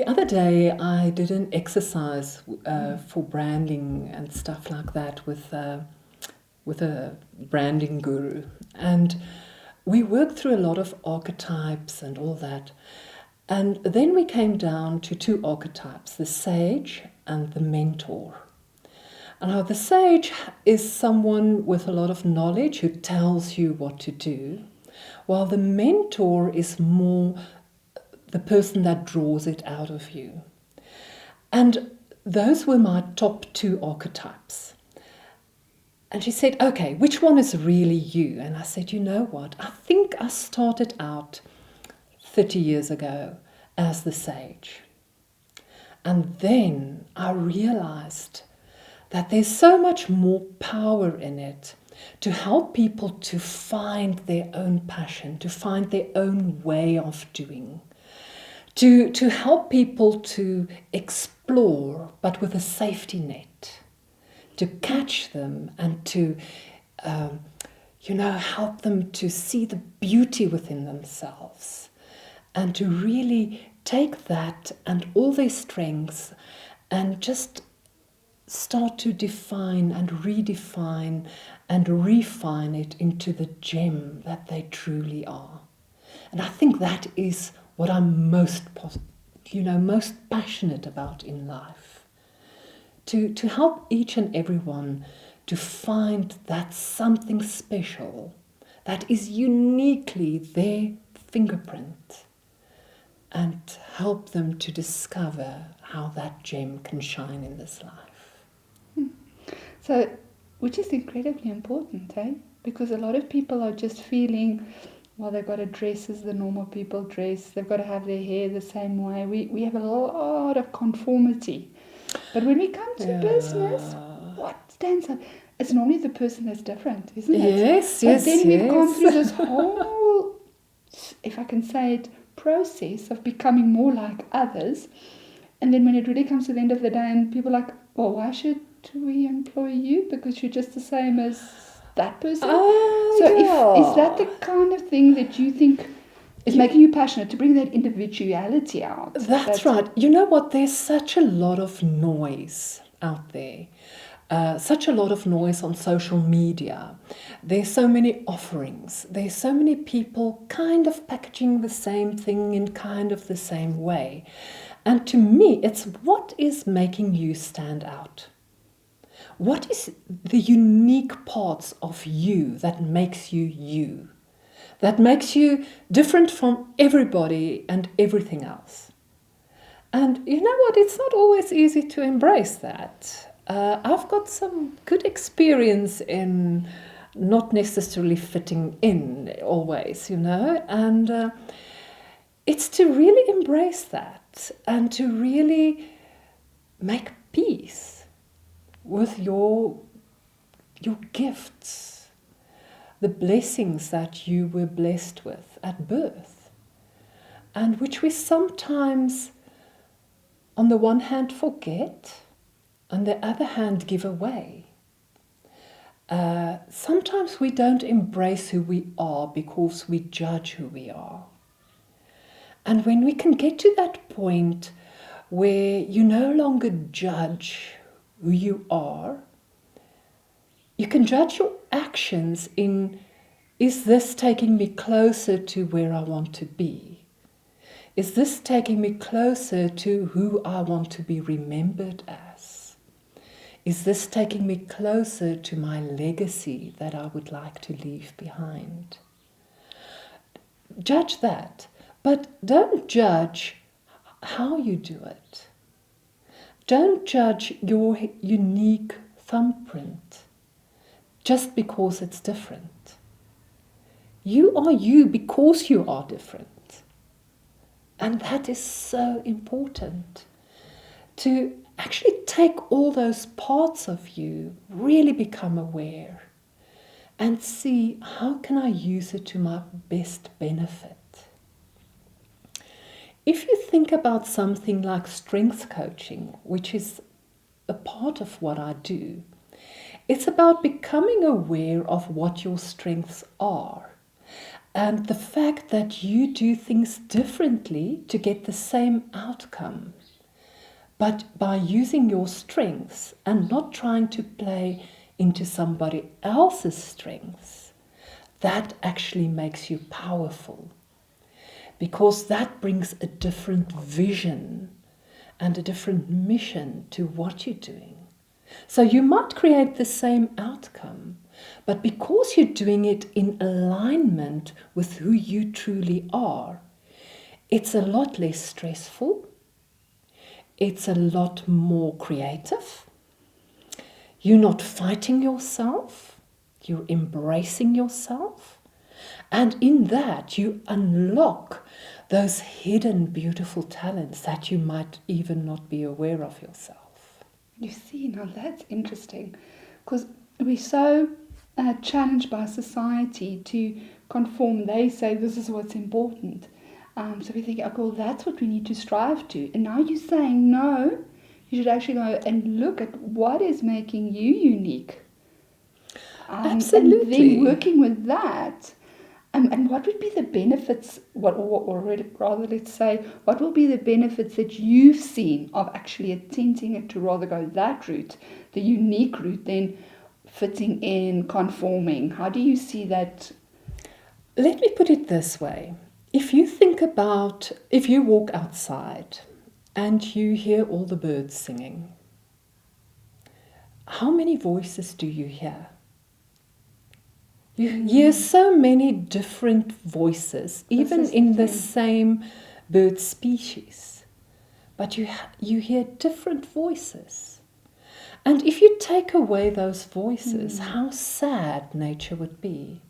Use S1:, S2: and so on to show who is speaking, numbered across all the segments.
S1: The other day I did an exercise for branding and stuff like that with a branding guru, and we worked through a lot of archetypes and all that. And then we came down to two archetypes, the sage and the mentor. And now the sage is someone with a lot of knowledge who tells you what to do, while the mentor is more the person that draws it out of you. And those were my top two archetypes. And she said, okay, which one is really you? And I said, you know what? I think I started out 30 years ago as the sage. And then I realized that there's so much more power in it to help people to find their own passion, to find their own way of doing, to help people to explore, but with a safety net, to catch them and to, help them to see the beauty within themselves and to really take that and all their strengths and just start to define and redefine and refine it into the gem that they truly are. And I think that is what I'm most passionate about in life. To help each and everyone to find that something special that is uniquely their fingerprint and help them to discover how that gem can shine in this life.
S2: So, which is incredibly important, eh? Because a lot of people are just feeling, well, they've got to dress as the normal people dress, they've got to have their hair the same way. We have a lot of conformity. But when we come to business, what stands out? It's normally the person that's different, isn't it?
S1: Yes.
S2: But then we've gone through this whole, if I can say it, process of becoming more like others. And then when it really comes to the end of the day and people are like, well, why should we employ you? Because you're just the same as that person. Is that the kind of thing that you think is making you passionate, to bring that individuality out?
S1: That's right. You know what? There's such a lot of noise out there. Such a lot of noise on social media. There's so many offerings. There's so many people kind of packaging the same thing in kind of the same way. And to me, it's what is making you stand out? What is the unique parts of you that makes you you? That makes you different from everybody and everything else? And you know what? It's not always easy to embrace that. I've got some good experience in not necessarily fitting in always, and it's to really embrace that and to really make peace with your gifts, the blessings that you were blessed with at birth, and which we sometimes, on the one hand, forget, on the other hand, give away. Sometimes we don't embrace who we are because we judge who we are. And when we can get to that point where you no longer judge who you are, you can judge your actions in, is this taking me closer to where I want to be? Is this taking me closer to who I want to be remembered as? Is this taking me closer to my legacy that I would like to leave behind? Judge that, but don't judge how you do it. Don't judge your unique thumbprint just because it's different. You are you because you are different. And that is so important, to actually take all those parts of you, really become aware and see, how can I use it to my best benefit? If you think about something like strength coaching, which is a part of what I do, it's about becoming aware of what your strengths are and the fact that you do things differently to get the same outcome, but by using your strengths and not trying to play into somebody else's strengths, that actually makes you powerful, because that brings a different vision and a different mission to what you're doing. So you might create the same outcome, but because you're doing it in alignment with who you truly are, it's a lot less stressful, it's a lot more creative. You're not fighting yourself, you're embracing yourself. And in that, you unlock those hidden beautiful talents that you might even not be aware of yourself.
S2: You see, now that's interesting, because we're so challenged by society to conform. They say this is what's important. So we think, okay, well, that's what we need to strive to. And now you're saying, no, you should actually go and look at what is making you unique.
S1: Absolutely.
S2: And then working with that. And what would be the benefits, or rather, let's say, what will be the benefits that you've seen of actually attempting it to rather go that route, the unique route, than fitting in, conforming? How do you see that?
S1: Let me put it this way. If you think about, if you walk outside and you hear all the birds singing, how many voices do you hear? You hear so many different voices, even in the same bird species. But you hear different voices. And if you take away those voices, how sad nature would be.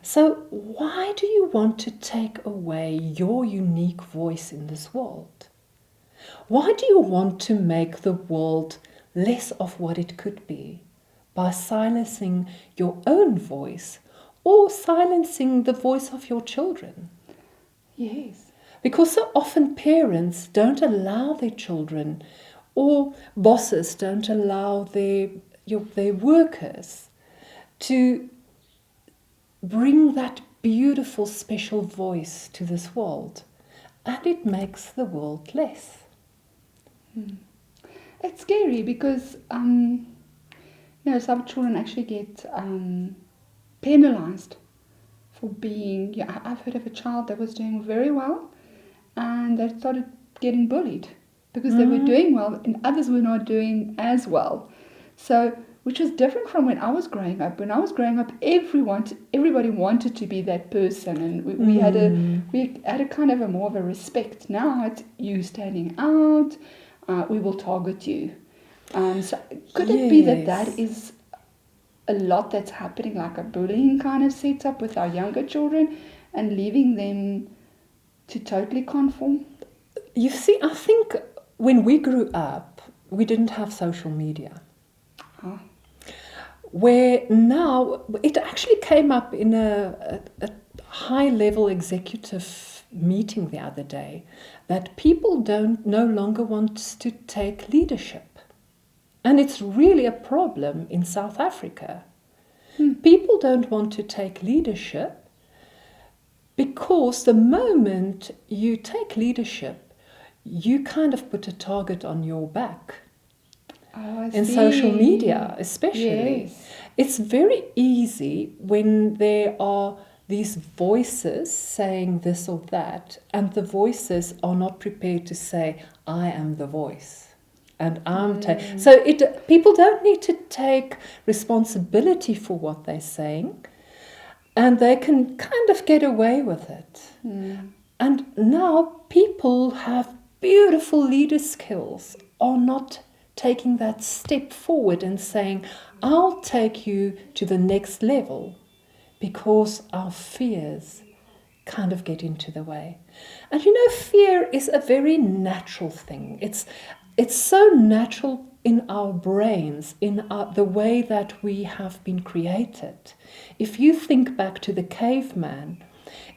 S1: So why do you want to take away your unique voice in this world? Why do you want to make the world less of what it could be by silencing your own voice or silencing the voice of your children?
S2: Yes.
S1: Because so often parents don't allow their children, or bosses don't allow their workers to bring that beautiful, special voice to this world. And it makes the world less.
S2: It's scary because, some children actually get penalized for being... I've heard of a child that was doing very well and they started getting bullied because they were doing well and others were not doing as well. So, which was different from when I was growing up. When I was growing up, everybody wanted to be that person, and we had a kind of a more of a respect. Now it's you standing out. We will target you. So could it be that is a lot that's happening, like a bullying kind of setup with our younger children, and leaving them to totally conform?
S1: You see, I think when we grew up, we didn't have social media. Where now, it actually came up in a high-level executive meeting the other day, that people no longer want to take leadership. And it's really a problem in South Africa. People don't want to take leadership because the moment you take leadership, you kind of put a target on your back. In social media especially. Yes. It's very easy when there are these voices saying this or that, and the voices are not prepared to say, I am the voice. And I'm so people don't need to take responsibility for what they're saying, and they can kind of get away with it. And now people have beautiful leader skills, are not taking that step forward and saying, I'll take you to the next level, because our fears kind of get into the way. And fear is a very natural thing. It's so natural in our brains, in the way that we have been created. If you think back to the caveman,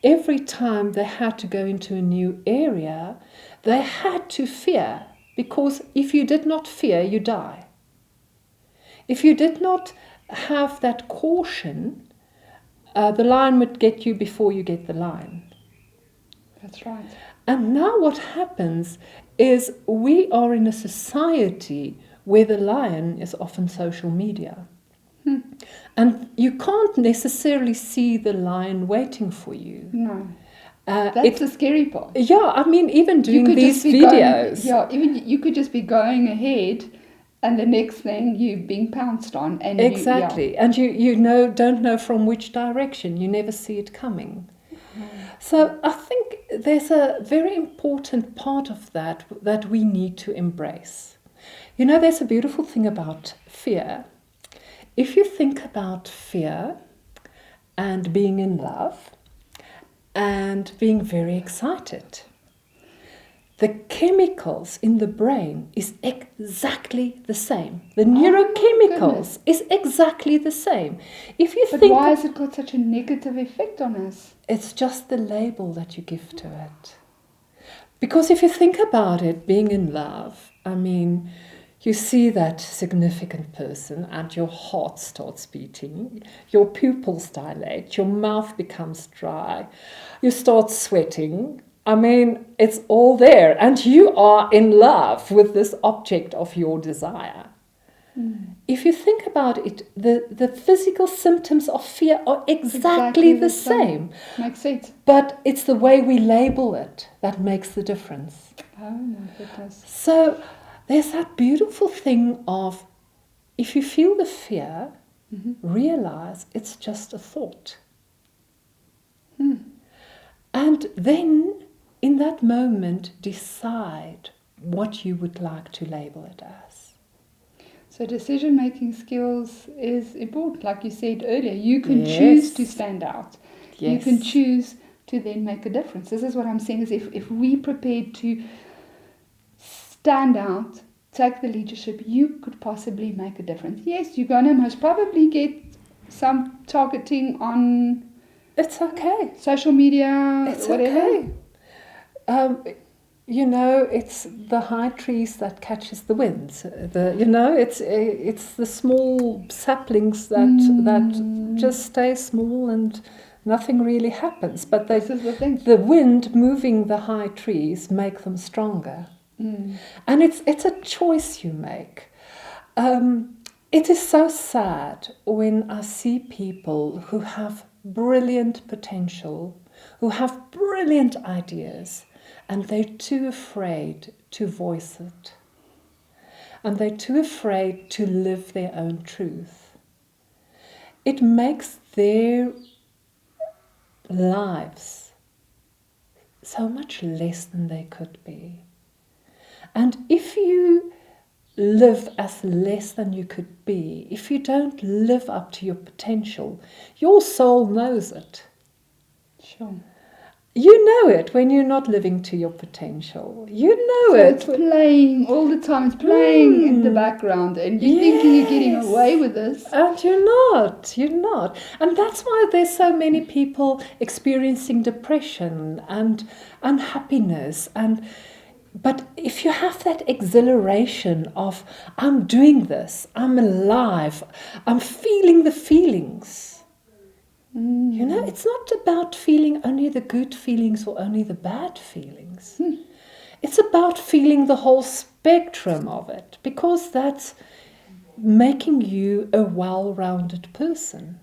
S1: every time they had to go into a new area, they had to fear. Because if you did not fear, you die. If you did not have that caution, the lion would get you before you get the lion.
S2: That's right.
S1: And now what happens is we are in a society where the lion is often social media. And you can't necessarily see the lion waiting for you.
S2: No. That's the scary part.
S1: Yeah, I mean, even doing these videos.
S2: Even you could just be going ahead, and the next thing you being pounced on, and
S1: exactly, and you don't know from which direction. You never see it coming. So I think there's a very important part of that we need to embrace. You know, there's a beautiful thing about fear. If you think about fear and being in love and being very excited, the chemicals in the brain is exactly the same. The neurochemicals is exactly the same. If you
S2: But why has it got such a negative effect on us?
S1: It's just the label that you give to it. Because if you think about it, being in love, I mean, you see that significant person and your heart starts beating, your pupils dilate, your mouth becomes dry, you start sweating. I mean, it's all there. And you are in love with this object of your desire. If you think about it, the physical symptoms of fear are exactly the same.
S2: Makes sense.
S1: But it's the way we label it that makes the difference.
S2: Oh my goodness.
S1: So there's that beautiful thing of, if you feel the fear, realize it's just a thought. And then, in that moment, decide what you would like to label it as.
S2: So decision-making skills is important. Like you said earlier, you can choose to stand out.
S1: Yes.
S2: You can choose to then make a difference. This is what I'm saying, is if we prepared to stand out, take the leadership, you could possibly make a difference. Yes, you're going to most probably get some targeting on...
S1: It's okay.
S2: Social media,
S1: it's
S2: whatever.
S1: Okay. You know, it's the high trees that catches the wind. It's the small saplings that just stay small and nothing really happens. But
S2: This is the thing.
S1: The wind moving the high trees make them stronger. And it's a choice you make. It is so sad when I see people who have brilliant potential, who have brilliant ideas, and they're too afraid to voice it. And they're too afraid to live their own truth. It makes their lives so much less than they could be. And if you live as less than you could be, if you don't live up to your potential, your soul knows it.
S2: Sure.
S1: You know it when you're not living to your potential. You know it.
S2: It's playing all the time. It's playing in the background, and you're thinking you're getting away with this.
S1: And you're not. You're not. And that's why there's so many people experiencing depression and unhappiness. But if you have that exhilaration of, I'm doing this, I'm alive, I'm feeling the feelings. You know, it's not about feeling only the good feelings or only the bad feelings. It's about feeling the whole spectrum of it, because that's making you a well-rounded person.